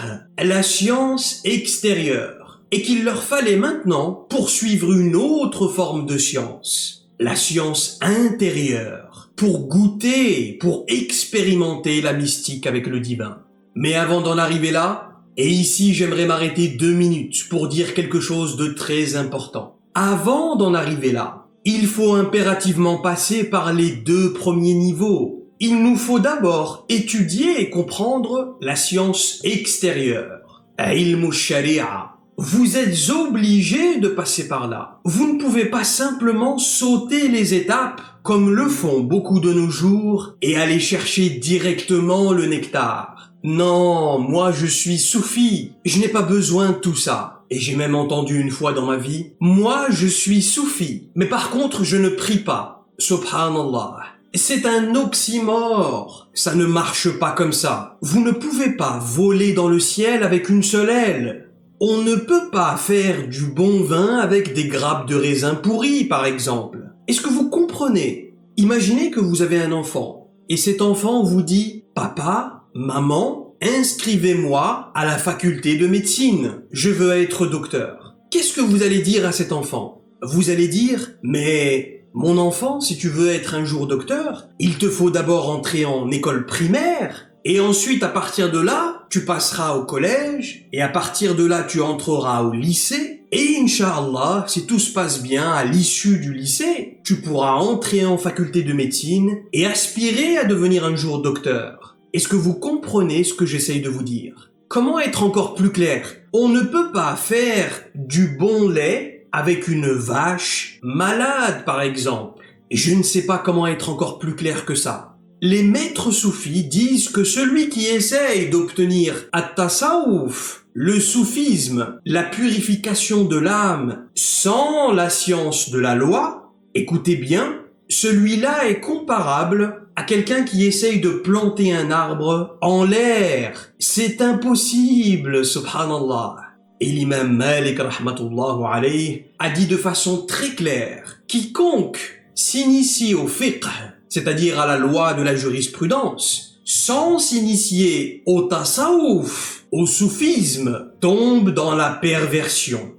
la science extérieure, et qu'il leur fallait maintenant poursuivre une autre forme de science, la science intérieure, pour goûter, pour expérimenter la mystique avec le divin. Mais avant d'en arriver là, et ici j'aimerais m'arrêter 2 minutes pour dire quelque chose de très important. Avant d'en arriver là, il faut impérativement passer par les 2 premiers niveaux. Il nous faut d'abord étudier et comprendre la science extérieure, ilm sharia. Vous êtes obligé de passer par là. Vous ne pouvez pas simplement sauter les étapes comme le font beaucoup de nos jours et aller chercher directement le nectar. Non, moi je suis soufi, je n'ai pas besoin de tout ça. Et j'ai même entendu une fois dans ma vie, moi je suis soufi, mais par contre je ne prie pas. Subhanallah. C'est un oxymore. Ça ne marche pas comme ça. Vous ne pouvez pas voler dans le ciel avec une seule aile. On ne peut pas faire du bon vin avec des grappes de raisin pourries, par exemple. Est-ce que vous comprenez? Imaginez que vous avez un enfant, et cet enfant vous dit « Papa, maman, inscrivez-moi à la faculté de médecine. Je veux être docteur. » Qu'est-ce que vous allez dire à cet enfant? Vous allez dire « Mais mon enfant, si tu veux être un jour docteur, il te faut d'abord entrer en école primaire. » Et ensuite, à partir de là, tu passeras au collège, et à partir de là, tu entreras au lycée, et Inch'Allah, si tout se passe bien, à l'issue du lycée, tu pourras entrer en faculté de médecine et aspirer à devenir un jour docteur. Est-ce que vous comprenez ce que j'essaye de vous dire? Comment être encore plus clair? On ne peut pas faire du bon lait avec une vache malade, par exemple. Et je ne sais pas comment être encore plus clair que ça. Les maîtres soufis disent que celui qui essaye d'obtenir at-tasawwuf, le soufisme, la purification de l'âme, sans la science de la loi, écoutez bien, celui-là est comparable à quelqu'un qui essaye de planter un arbre en l'air. C'est impossible, subhanallah. Et l'imam Malik, rahmatullahu alayhi, a dit de façon très claire, quiconque s'initie au fiqh, c'est-à-dire à la loi de la jurisprudence, sans s'initier au tasawwuf, au soufisme, tombe dans la perversion.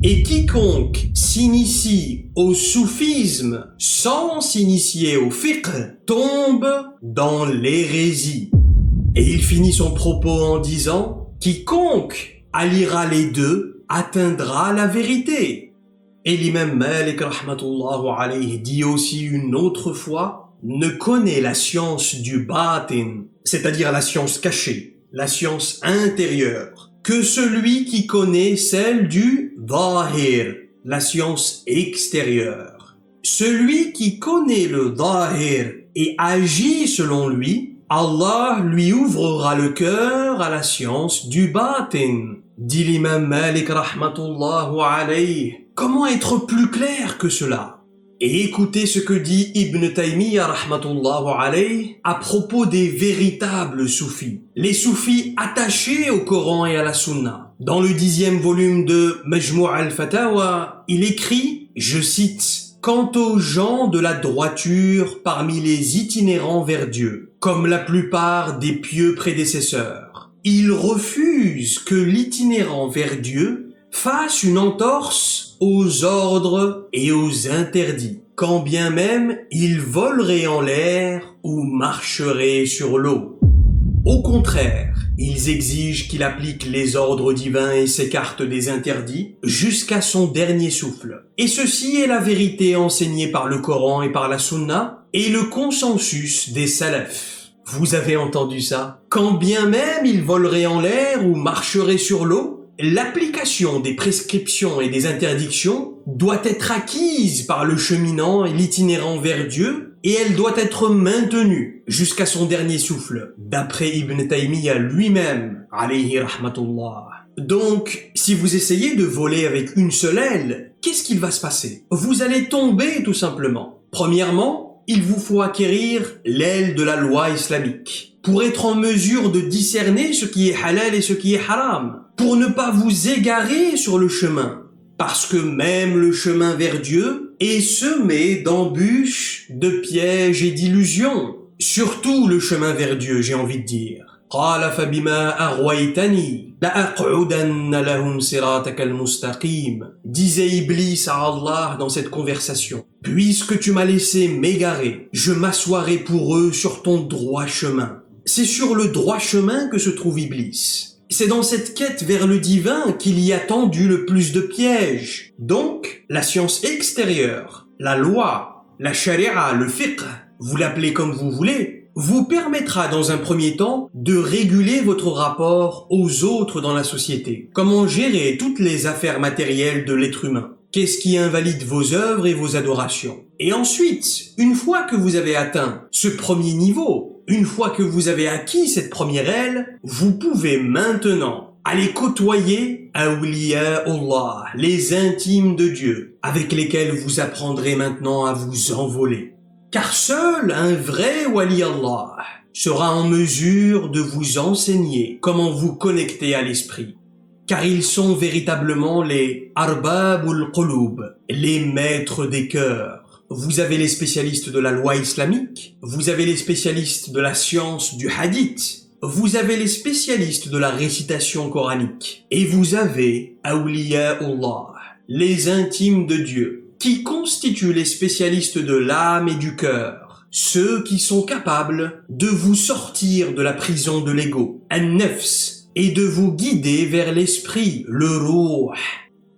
Et quiconque s'initie au soufisme sans s'initier au fiqh tombe dans l'hérésie. Et il finit son propos en disant « Quiconque alliera les deux atteindra la vérité. » Et l'imam Malik rahmatullahu alayhi dit aussi une autre fois, ne connaît la science du batin, c'est-à-dire la science cachée, la science intérieure, que celui qui connaît celle du dhahir, la science extérieure. Celui qui connaît le dhahir et agit selon lui, Allah lui ouvrira le cœur à la science du batin. Dit l'imam Malik rahmatullahu alayhi. Comment être plus clair que cela? Et écoutez ce que dit Ibn Taymiyyah rahmatullahu alayhi à propos des véritables soufis. Les soufis attachés au Coran et à la Sunna. Dans le 10e volume de Majmou' al-Fatawa, il écrit, je cite, « Quant aux gens de la droiture parmi les itinérants vers Dieu, comme la plupart des pieux prédécesseurs, ils refusent que l'itinérant vers Dieu fasse une entorse aux ordres et aux interdits, quand bien même il volerait en l'air ou marcherait sur l'eau. Au contraire, ils exigent qu'il applique les ordres divins et s'écarte des interdits jusqu'à son dernier souffle. Et ceci est la vérité enseignée par le Coran et par la Sunna et le consensus des salafs. Vous avez entendu ça? Quand bien même il volerait en l'air ou marcherait sur l'eau, l'application des prescriptions et des interdictions doit être acquise par le cheminant et l'itinérant vers Dieu et elle doit être maintenue jusqu'à son dernier souffle, d'après Ibn Taymiyyah lui-même, alayhi rahmatullah. Donc, si vous essayez de voler avec une seule aile, qu'est-ce qu'il va se passer? Vous allez tomber tout simplement. Premièrement, il vous faut acquérir l'aile de la loi islamique pour être en mesure de discerner ce qui est halal et ce qui est haram, pour ne pas vous égarer sur le chemin, parce que même le chemin vers Dieu est semé d'embûches, de pièges et d'illusions. Surtout le chemin vers Dieu, j'ai envie de dire. قال فبما أغويتني لأقعدن لهم صراطك المستقيم. Disait Iblis à Allah dans cette conversation. Puisque tu m'as laissé m'égarer, je m'assoirai pour eux sur ton droit chemin. C'est sur le droit chemin que se trouve Iblis. C'est dans cette quête vers le divin qu'il y a tendu le plus de pièges. Donc, la science extérieure, la loi, la sharia, le fiqh, vous l'appelez comme vous voulez, vous permettra dans un premier temps de réguler votre rapport aux autres dans la société. Comment gérer toutes les affaires matérielles de l'être humain? Qu'est-ce qui invalide vos œuvres et vos adorations? Et ensuite, une fois que vous avez atteint ce premier niveau, une fois que vous avez acquis cette première aile, vous pouvez maintenant aller côtoyer awliya'ullah, les intimes de Dieu, avec lesquels vous apprendrez maintenant à vous envoler. Car seul un vrai wali Allah sera en mesure de vous enseigner comment vous connecter à l'esprit. Car ils sont véritablement les arbabul qulub, les maîtres des cœurs. Vous avez les spécialistes de la loi islamique, vous avez les spécialistes de la science du hadith, vous avez les spécialistes de la récitation coranique, et vous avez awliya'ullah, les intimes de Dieu, qui constituent les spécialistes de l'âme et du cœur, ceux qui sont capables de vous sortir de la prison de l'ego, an-nafs, et de vous guider vers l'esprit, le ruh.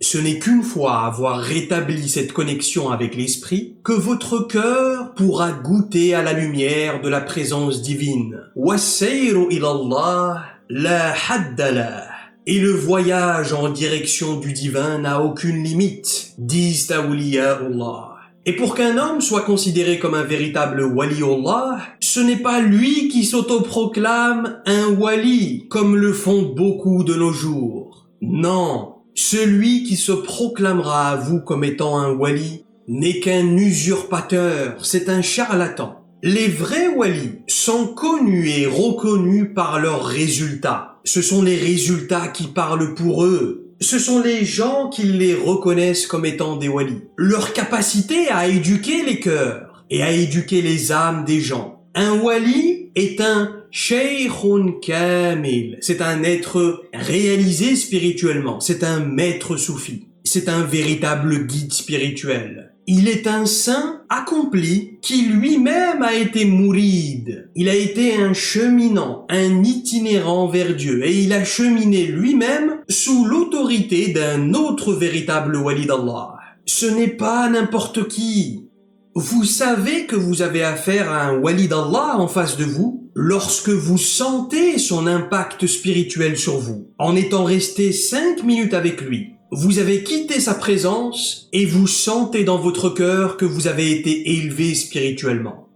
Ce n'est qu'une fois avoir rétabli cette connexion avec l'esprit que votre cœur pourra goûter à la lumière de la présence divine. Wassayru ilallah la hadda lah. Et le voyage en direction du divin n'a aucune limite, disent awliya'ullah. Et pour qu'un homme soit considéré comme un véritable waliullah, ce n'est pas lui qui s'autoproclame un wali, comme le font beaucoup de nos jours. Non, celui qui se proclamera à vous comme étant un wali n'est qu'un usurpateur, c'est un charlatan. Les vrais walis sont connus et reconnus par leurs résultats. Ce sont les résultats qui parlent pour eux. Ce sont les gens qui les reconnaissent comme étant des walis. Leur capacité à éduquer les cœurs et à éduquer les âmes des gens. Un wali est un shaykhun kamil. C'est un être réalisé spirituellement. C'est un maître soufi. C'est un véritable guide spirituel. Il est un saint accompli qui lui-même a été mouride. Il a été un cheminant, un itinérant vers Dieu et il a cheminé lui-même sous l'autorité d'un autre véritable wali d'Allah. ce n'est pas n'importe qui. Vous savez que vous avez affaire à un wali d'Allah en face de vous lorsque vous sentez son impact spirituel sur vous. En étant resté 5 minutes avec lui, vous avez quitté sa présence et vous sentez dans votre cœur que vous avez été élevé spirituellement.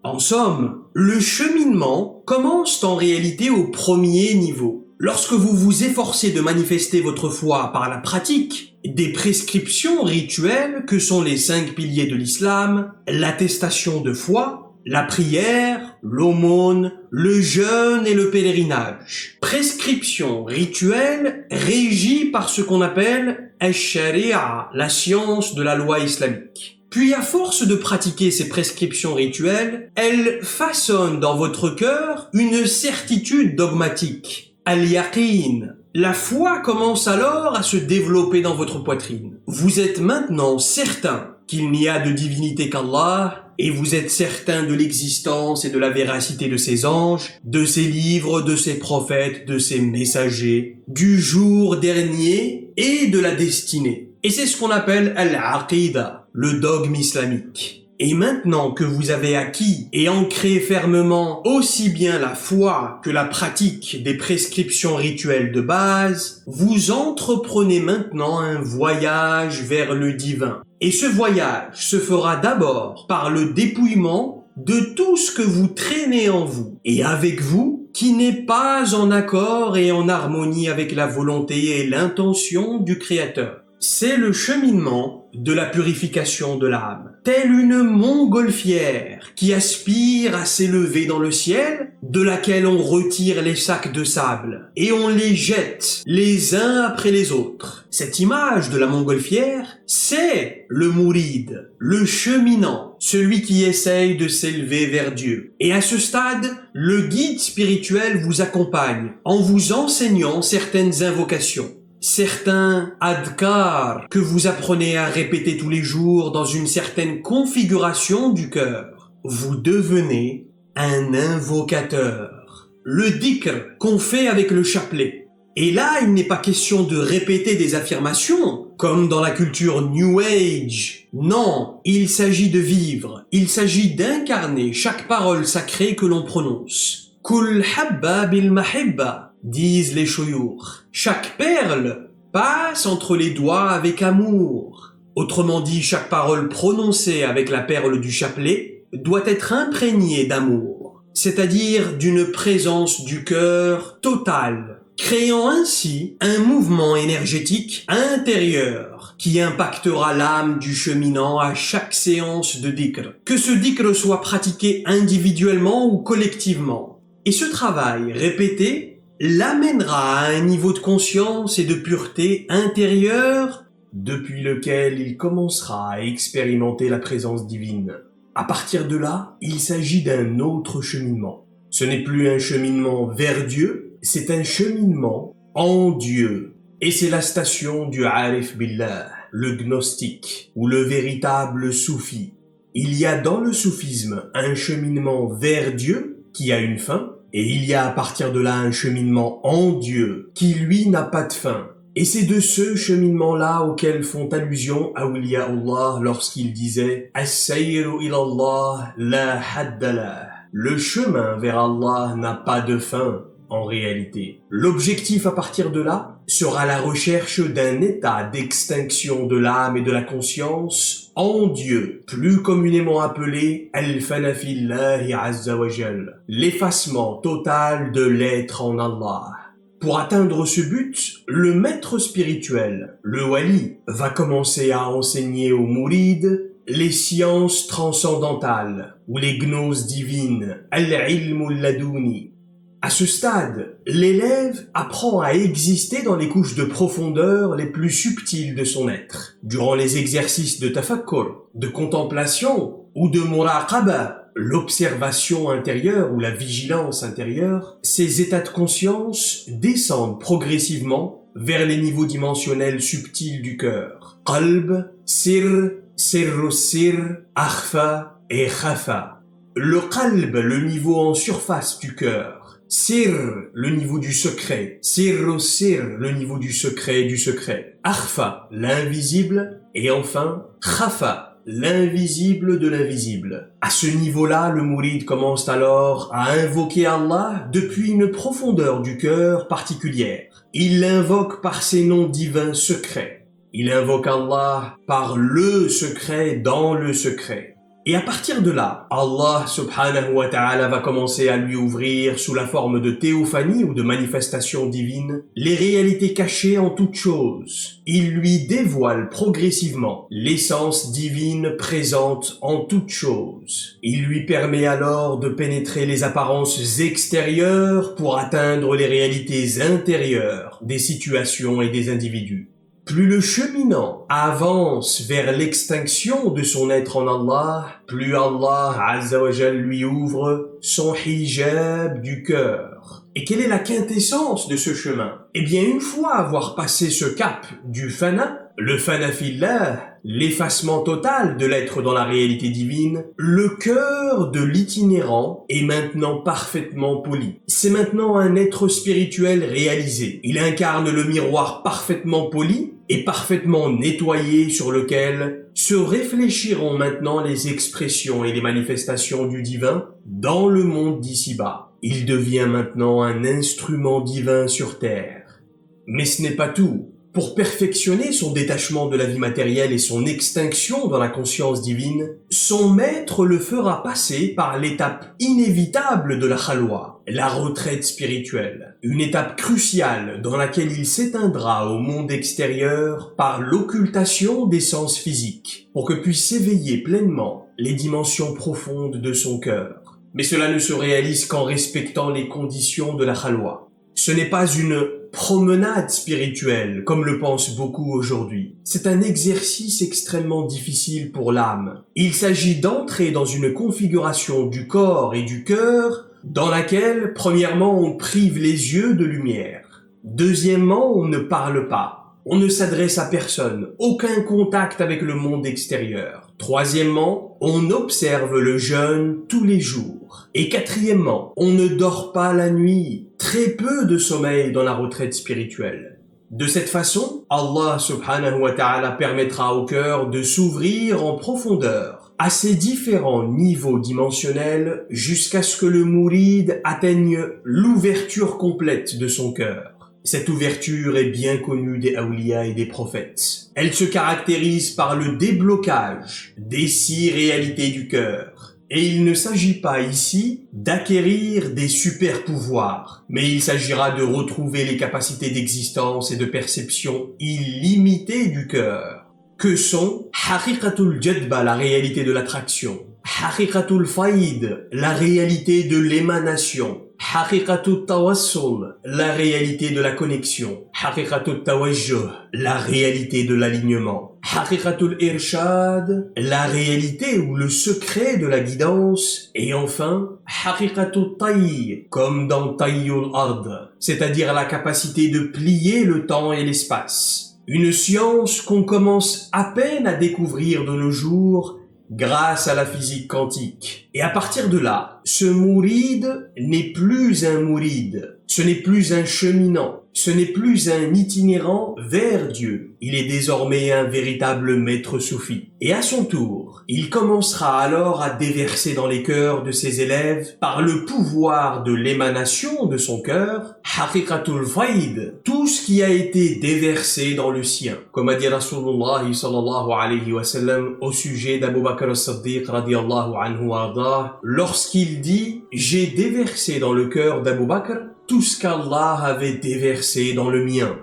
En somme, le cheminement commence en réalité au premier niveau. Lorsque vous vous efforcez de manifester votre foi par la pratique des prescriptions rituelles que sont les 5 piliers de l'islam, l'attestation de foi, la prière, l'aumône, le jeûne et le pèlerinage. Prescriptions rituelles régies par ce qu'on appelle al-sharia, la science de la loi islamique. Puis à force de pratiquer ces prescriptions rituelles, elles façonnent dans votre cœur une certitude dogmatique. Al-yaqin. La foi commence alors à se développer dans votre poitrine. Vous êtes maintenant certain qu'il n'y a de divinité qu'Allah, et vous êtes certain de l'existence et de la véracité de ses anges, de ses livres, de ses prophètes, de ses messagers, du jour dernier et de la destinée. Et c'est ce qu'on appelle al-aqida, le dogme islamique. Et maintenant que vous avez acquis et ancré fermement aussi bien la foi que la pratique des prescriptions rituelles de base, vous entreprenez maintenant un voyage vers le divin. Et ce voyage se fera d'abord par le dépouillement de tout ce que vous traînez en vous et avec vous qui n'est pas en accord et en harmonie avec la volonté et l'intention du Créateur. C'est le cheminement de la purification de l'âme. Telle une montgolfière qui aspire à s'élever dans le ciel, de laquelle on retire les sacs de sable et on les jette les uns après les autres. Cette image de la montgolfière, c'est le mouride, le cheminant, celui qui essaye de s'élever vers Dieu. Et à ce stade, le guide spirituel vous accompagne en vous enseignant certaines invocations. Certains adhkar que vous apprenez à répéter tous les jours dans une certaine configuration du cœur. Vous devenez un invocateur. Le dhikr qu'on fait avec le chapelet. Et là, il n'est pas question de répéter des affirmations, comme dans la culture New Age. Non, il s'agit de vivre. Il s'agit d'incarner chaque parole sacrée que l'on prononce. Kul habba bil mahibba, disent les choyours. Chaque perle passe entre les doigts avec amour. Autrement dit, chaque parole prononcée avec la perle du chapelet doit être imprégnée d'amour, c'est-à-dire d'une présence du cœur totale, créant ainsi un mouvement énergétique intérieur qui impactera l'âme du cheminant à chaque séance de dhikr, que ce dhikr soit pratiqué individuellement ou collectivement. Et ce travail répété l'amènera à un niveau de conscience et de pureté intérieure depuis lequel il commencera à expérimenter la présence divine. À partir de là, il s'agit d'un autre cheminement. Ce n'est plus un cheminement vers Dieu, c'est un cheminement en Dieu. Et c'est la station du Arif Billah, le gnostique, ou le véritable soufi. Il y a dans le soufisme un cheminement vers Dieu qui a une fin, et il y a à partir de là un cheminement en Dieu qui lui n'a pas de fin. Et c'est de ce cheminement-là auquel font allusion Awliya Allah lorsqu'il disait As-sayru ila Allah la hadda lah. Le chemin vers Allah n'a pas de fin en réalité. L'objectif à partir de là sera la recherche d'un état d'extinction de l'âme et de la conscience en Dieu, plus communément appelé Al-Fana fillahi azza wa jal, l'effacement total de l'être en Allah. Pour atteindre ce but, le maître spirituel, le wali, va commencer à enseigner aux mourides les sciences transcendantales ou les gnoses divines, al-ilmu al-ladouni. À ce stade, l'élève apprend à exister dans les couches de profondeur les plus subtiles de son être. Durant les exercices de tafakkur, de contemplation ou de muraqaba, l'observation intérieure ou la vigilance intérieure, ces états de conscience descendent progressivement vers les niveaux dimensionnels subtils du cœur. Qalb, sir, sirru sir, akhfa et khafa. Le qalb, le niveau en surface du cœur, Sir, le niveau du secret. Sirru sir, le niveau du secret du secret. Akhfa, l'invisible. Et enfin, khafa, l'invisible de l'invisible. À ce niveau-là, le mouride commence alors à invoquer Allah depuis une profondeur du cœur particulière. Il l'invoque par ses noms divins secrets. Il invoque Allah par le secret dans le secret. Et à partir de là, Allah subhanahu wa ta'ala va commencer à lui ouvrir sous la forme de théophanie ou de manifestation divine les réalités cachées en toutes choses. Il lui dévoile progressivement l'essence divine présente en toutes choses. Il lui permet alors de pénétrer les apparences extérieures pour atteindre les réalités intérieures des situations et des individus. Plus le cheminant avance vers l'extinction de son être en Allah, plus Allah Azza wa Jal lui ouvre son hijab du cœur. Et quelle est la quintessence de ce chemin? Eh bien, une fois avoir passé ce cap du fana, le fana fillah, l'effacement total de l'être dans la réalité divine, le cœur de l'itinérant est maintenant parfaitement poli. C'est maintenant un être spirituel réalisé. Il incarne le miroir parfaitement poli et parfaitement nettoyé sur lequel se réfléchiront maintenant les expressions et les manifestations du divin dans le monde d'ici-bas. Il devient maintenant un instrument divin sur terre. Mais ce n'est pas tout. Pour perfectionner son détachement de la vie matérielle et son extinction dans la conscience divine, son maître le fera passer par l'étape inévitable de la khalwa, la retraite spirituelle, une étape cruciale dans laquelle il s'éteindra au monde extérieur par l'occultation des sens physiques, pour que puissent s'éveiller pleinement les dimensions profondes de son cœur. Mais cela ne se réalise qu'en respectant les conditions de la khalwa. Ce n'est pas une promenade spirituelle, comme le pensent beaucoup aujourd'hui. C'est un exercice extrêmement difficile pour l'âme. Il s'agit d'entrer dans une configuration du corps et du cœur dans laquelle, premièrement, on prive les yeux de lumière. Deuxièmement, on ne parle pas. On ne s'adresse à personne, aucun contact avec le monde extérieur. Troisièmement, on observe le jeûne tous les jours. Et quatrièmement, on ne dort pas la nuit, très peu de sommeil dans la retraite spirituelle. De cette façon, Allah subhanahu wa ta'ala permettra au cœur de s'ouvrir en profondeur à ces différents niveaux dimensionnels jusqu'à ce que le mouride atteigne l'ouverture complète de son cœur. Cette ouverture est bien connue des awliya et des prophètes. Elle se caractérise par le déblocage des 6 réalités du cœur. Et il ne s'agit pas ici d'acquérir des super pouvoirs, mais il s'agira de retrouver les capacités d'existence et de perception illimitées du cœur, que sont haqiqatul jadba, la réalité de l'attraction, haqiqatul faïd, la réalité de l'émanation, haqiqatul tawassul, la réalité de la connexion, haqiqatul tawajjuh, la réalité de l'alignement, haqiqatul irshad, la réalité ou le secret de la guidance, et enfin haqiqatul tayy, comme dans tayyul ard, c'est-à-dire la capacité de plier le temps et l'espace. Une science qu'on commence à peine à découvrir de nos jours grâce à la physique quantique. Et à partir de là, ce mouride n'est plus un mouride, ce n'est plus un cheminant, ce n'est plus un itinérant vers Dieu. Il est désormais un véritable maître soufi. Et à son tour, il commencera alors à déverser dans les cœurs de ses élèves, par le pouvoir de l'émanation de son cœur, haqiqatul faïd, tout ce qui a été déversé dans le sien. Comme a dit Rasulullah sallallahu alayhi wa sallam au sujet d'Abu Bakr as-Siddiq radiyallahu anhu wa ardah, lorsqu'il dit « J'ai déversé dans le cœur d'Abu Bakr tout ce qu'Allah avait déversé dans le mien ».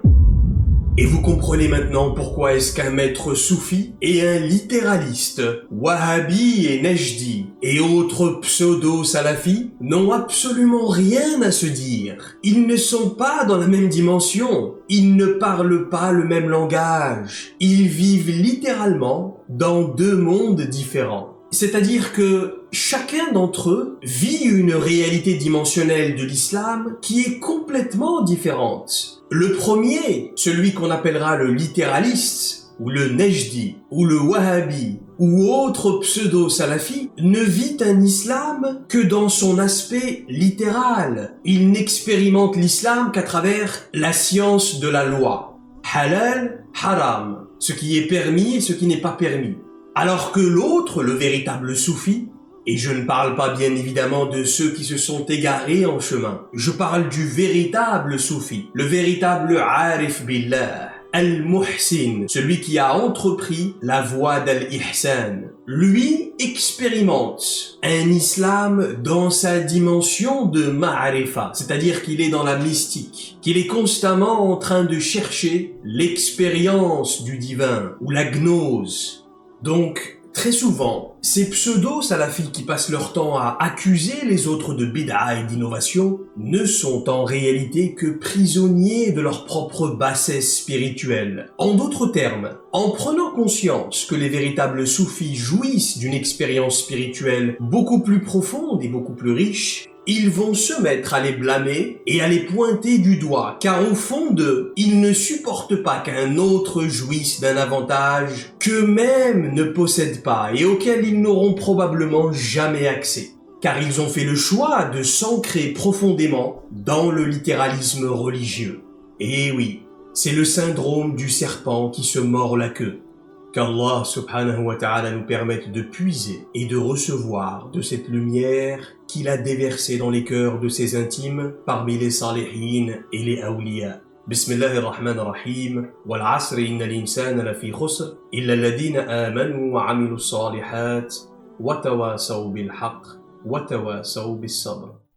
Et vous comprenez maintenant pourquoi est-ce qu'un maître soufi et un littéraliste, wahhabi et najdi, et autres pseudo-salafis n'ont absolument rien à se dire. Ils ne sont pas dans la même dimension. Ils ne parlent pas le même langage. Ils vivent littéralement dans 2 mondes différents. C'est-à-dire que chacun d'entre eux vit une réalité dimensionnelle de l'islam qui est complètement différente. Le premier, celui qu'on appellera le littéraliste, ou le najdi, ou le wahhabi, ou autre pseudo-salafi ne vit un islam que dans son aspect littéral. Il n'expérimente l'islam qu'à travers la science de la loi. Halal, haram, ce qui est permis et ce qui n'est pas permis. Alors que l'autre, le véritable soufi, et je ne parle pas bien évidemment de ceux qui se sont égarés en chemin, je parle du véritable soufi, le véritable arif billah, al-muhsin, celui qui a entrepris la voie d'al-ihsan. Lui expérimente un islam dans sa dimension de ma'arifa, c'est-à-dire qu'il est dans la mystique, qu'il est constamment en train de chercher l'expérience du divin ou la gnose. Donc, très souvent, ces pseudo-salafis qui passent leur temps à accuser les autres de bid'a et d'innovation ne sont en réalité que prisonniers de leur propre bassesse spirituelle. En d'autres termes, en prenant conscience que les véritables soufis jouissent d'une expérience spirituelle beaucoup plus profonde et beaucoup plus riche, ils vont se mettre à les blâmer et à les pointer du doigt, car au fond d'eux, ils ne supportent pas qu'un autre jouisse d'un avantage qu'eux-mêmes ne possèdent pas et auquel ils n'auront probablement jamais accès. Car ils ont fait le choix de s'ancrer profondément dans le littéralisme religieux. Et oui, c'est le syndrome du serpent qui se mord la queue. Qu'Allah subhanahu wa ta'ala nous permette de puiser et de recevoir de cette lumière qu'il a déversée dans les cœurs de ses intimes parmi les salihin et les awliya. Bismillahirrahmanirrahim. Wal asri innal insana lafi khusr illa alladhina amanu wa amilus salihat wa tawasaw bil haqq wa tawasaw bis sabr.